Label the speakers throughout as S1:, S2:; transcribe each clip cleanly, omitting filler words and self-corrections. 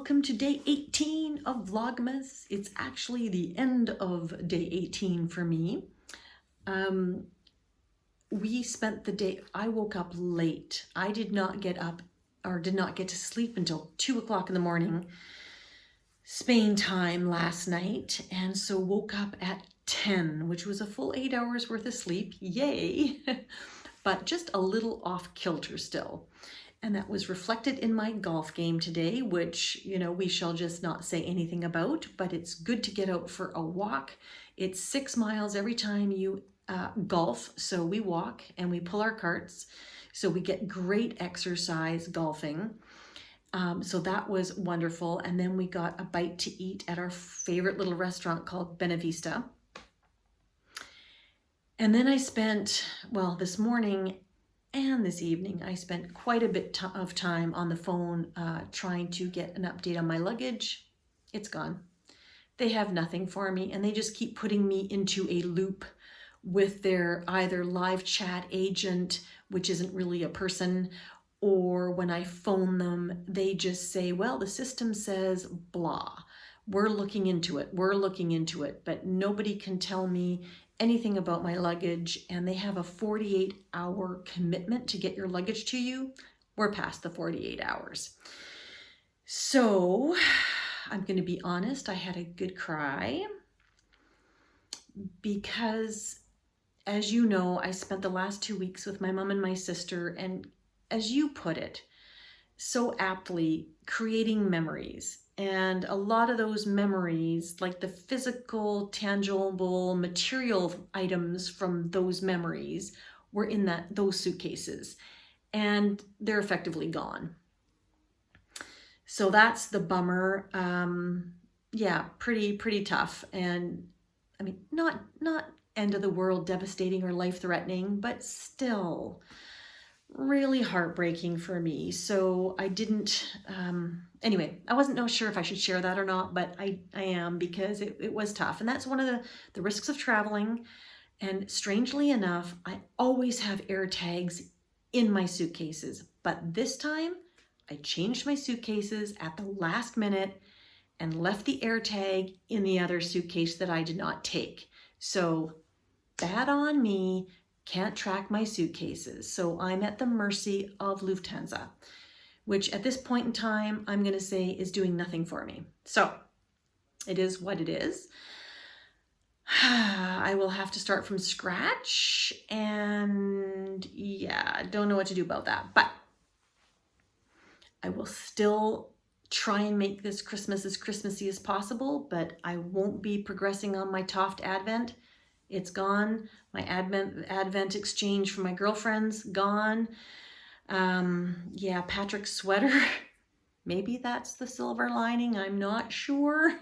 S1: welcome to day 18 of Vlogmas. It's actually the end of day 18 for me. We spent the day, I woke up late. I did not get up or did not get to sleep until 2 o'clock in the morning, Spain time last night. And so woke up at 10, which was a full 8 hours worth of sleep. Yay! But just a little off kilter still. And that was reflected in my golf game today, which, we shall just not say anything about, but it's good to get out for a walk. It's 6 miles every time you golf. So we walk and we pull our carts. So we get great exercise golfing. So that was wonderful. And then we got a bite to eat at our favorite little restaurant called Benavista. And then I spent, this morning and this evening, I spent quite a bit of time on the phone trying to get an update on my luggage. It's gone. They have nothing for me, and they just keep putting me into a loop with their either live chat agent, which isn't really a person, or when I phone them, they just say, well, the system says blah. We're looking into it, but nobody can tell me anything about my luggage, and they have a 48-hour commitment to get your luggage to you. We're past the 48 hours. So I'm going to be honest, I had a good cry because, as you know, I spent the last 2 weeks with my mom and my sister, and as you put it so aptly, creating memories. And a lot of those memories, like the physical, tangible, material items from those memories, were in those suitcases, and they're effectively gone. So that's the bummer. Yeah, pretty tough. And I mean, not end of the world devastating or life-threatening, but still really heartbreaking for me. So I didn't, anyway, I wasn't sure if I should share that or not, but I am, because it was tough. And that's one of the risks of traveling. And strangely enough, I always have air tags in my suitcases. But this time I changed my suitcases at the last minute and left the air tag in the other suitcase that I did not take. So bad on me. Can't track my suitcases. So I'm at the mercy of Lufthansa, which at this point in time, I'm going to say is doing nothing for me. So it is what it is. I will have to start from scratch, and yeah, I don't know what to do about that, but I will still try and make this Christmas as Christmassy as possible, but I won't be progressing on my Toft Advent. It's gone. My Advent exchange for my girlfriend's gone. Yeah, Patrick's sweater. Maybe that's the silver lining. I'm not sure.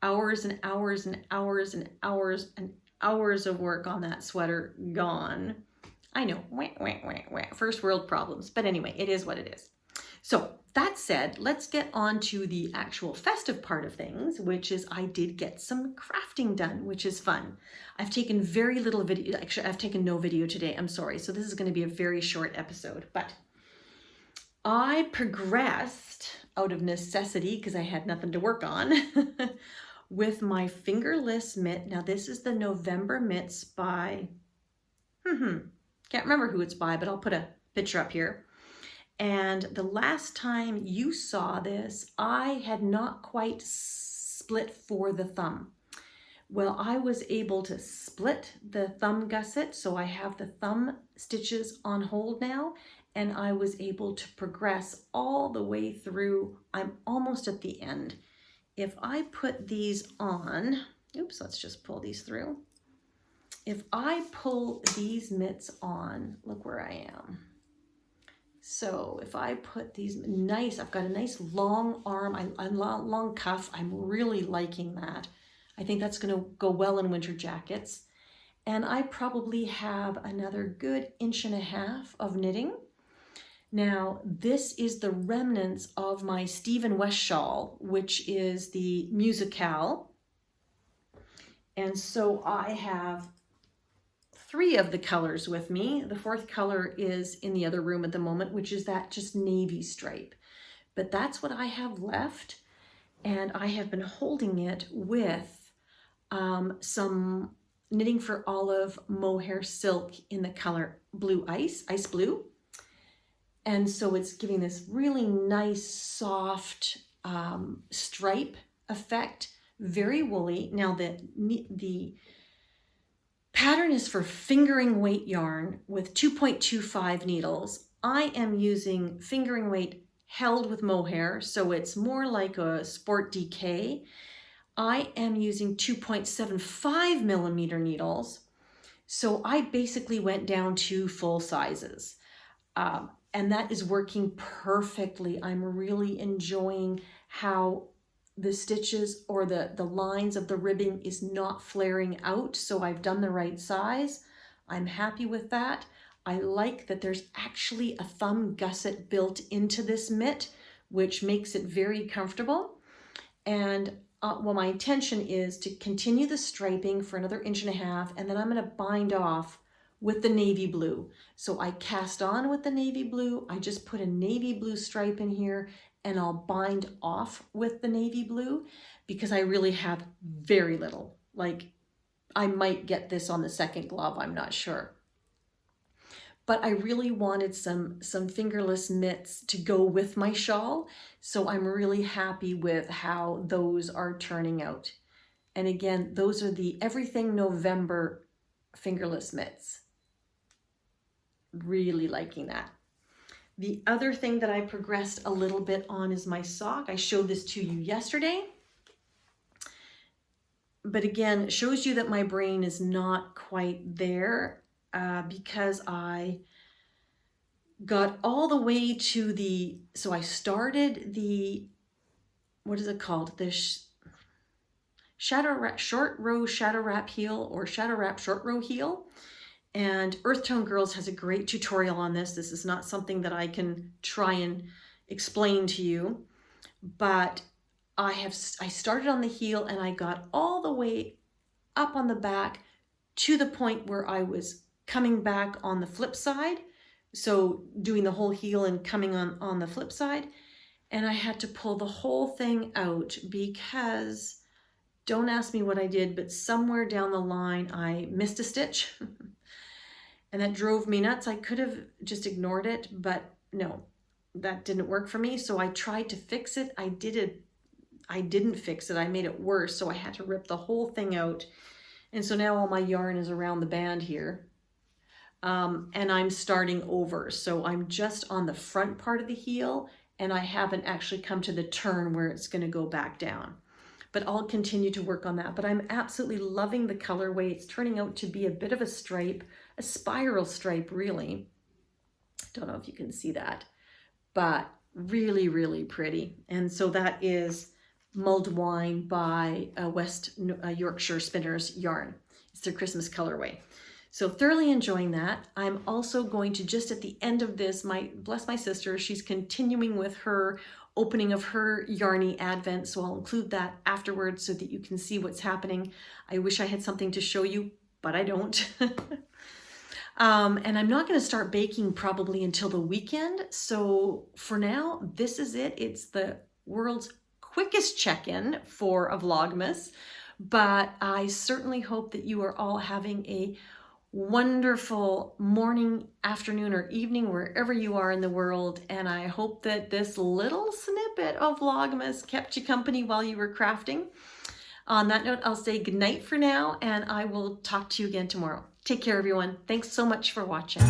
S1: Hours and hours and hours and hours and hours of work on that sweater gone. I know. First world problems. But anyway, it is what it is. So that said, let's get on to the actual festive part of things, which is I did get some crafting done, which is fun. I've taken very little video. Actually, I've taken no video today. I'm sorry. So this is going to be a very short episode, but I progressed out of necessity because I had nothing to work on with my fingerless mitt. Now this is the November mitts by, can't remember who it's by, but I'll put a picture up here. And the last time you saw this, I had not quite split for the thumb. Well, I was able to split the thumb gusset, so I have the thumb stitches on hold now, and I was able to progress all the way through. I'm almost at the end. If I put these on, let's just pull these through. If I pull these mitts on, look where I am. So if I put these I've got a nice long arm, long cuff. I'm really liking that. I think that's going to go well in winter jackets. And I probably have another good 1.5 inches of knitting. Now, this is the remnants of my Stephen West shawl, which is the musicale. And so I have 3 of the colors with me. The 4th color is in the other room at the moment, which is that just navy stripe. but that's what I have left. And I have been holding it with some Knitting for Olive mohair silk in the color Blue Ice Blue. And so it's giving this really nice, soft stripe effect, very woolly. Now the pattern is for fingering weight yarn with 2.25 needles. I am using fingering weight held with mohair, so it's more like a Sport DK. I am using 2.75 millimeter needles. So I basically went down to full sizes. And that is working perfectly. I'm really enjoying how the stitches or the lines of the ribbing is not flaring out. So I've done the right size. I'm happy with that. I like that there's actually a thumb gusset built into this mitt, which makes it very comfortable. And well, my intention is to continue the striping for another 1.5 inches, and then I'm going to bind off with the navy blue. So I cast on with the navy blue. I just put a navy blue stripe in here, and I'll bind off with the navy blue because I really have very little. Like, I might get this on the second glove, I'm not sure. But I really wanted some fingerless mitts to go with my shawl. So I'm really happy with how those are turning out. And again, those are the Everything November fingerless mitts. Really liking that. The other thing that I progressed a little bit on is my sock. I showed this to you yesterday. But again, it shows you that my brain is not quite there because I got all the way to so I started what is it called? The short row shadow wrap heel or shadow wrap short row heel. And Earth Tone Girls has a great tutorial on this. This is not something that I can try and explain to you, but I started on the heel and I got all the way up on the back to the point where I was coming back on the flip side. So doing the whole heel and coming on the flip side. And I had to pull the whole thing out because, don't ask me what I did, but somewhere down the line I missed a stitch. And that drove me nuts. I could have just ignored it, but no, that didn't work for me. So I tried to fix it. I didn't fix it. I made it worse. So I had to rip the whole thing out. And so now all my yarn is around the band here. And I'm starting over. So I'm just on the front part of the heel and I haven't actually come to the turn where it's going to go back down. But I'll continue to work on that. But I'm absolutely loving the colorway. It's turning out to be a bit of a stripe, a spiral stripe, really. Don't know if you can see that, but really, really pretty. And so that is Mulled Wine by West Yorkshire Spinners yarn. It's their Christmas colorway. So thoroughly enjoying that. I'm also going to, just at the end of this, bless my sister, she's continuing with her opening of her Yarny Advent, so I'll include that afterwards so that you can see what's happening. I wish I had something to show you, but I don't. And I'm not going to start baking probably until the weekend. So for now, this is it. It's the world's quickest check-in for a Vlogmas, but I certainly hope that you are all having a wonderful morning, afternoon, or evening, wherever you are in the world. And I hope that this little snippet of Vlogmas kept you company while you were crafting. On that note, I'll say goodnight for now, and I will talk to you again tomorrow. Take care, everyone. Thanks so much for watching.